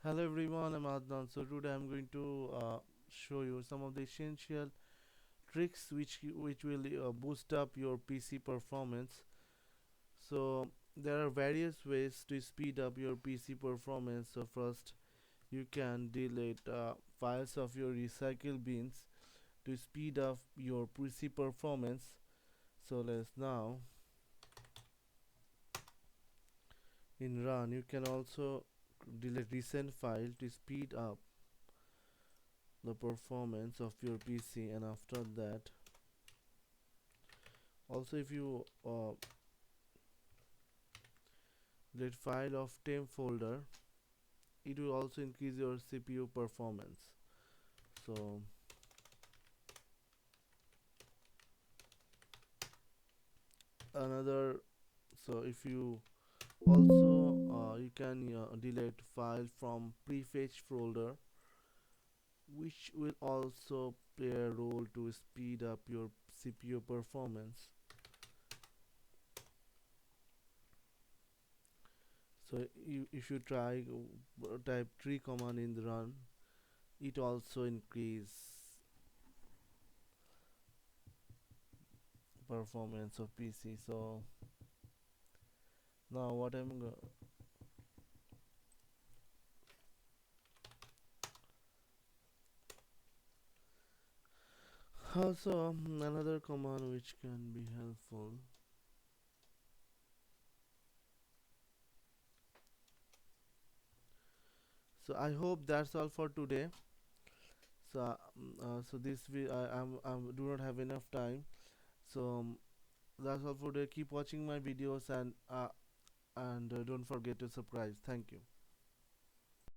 Hello everyone, I'm Adnan. So today I'm going to show you some of the essential tricks which will boost up your PC performance. So there are various ways to speed up your PC performance. So first, you can delete files of your recycle bins to speed up your PC performance. So let's now in run. You can also delete recent file to speed up the performance of your PC, and after that also if you delete file of temp folder, it will also increase your CPU performance. So another, so if you also you can delete file from prefetch folder, which will also play a role to speed up your CPU performance. So if you try type tree command in the run, it also increase performance of PC. So now what I'm go- also another command which can be helpful. So I hope that's all for today. So so this we I do not have enough time. So that's all for today. Keep watching my videos, and don't forget to subscribe. Thank you.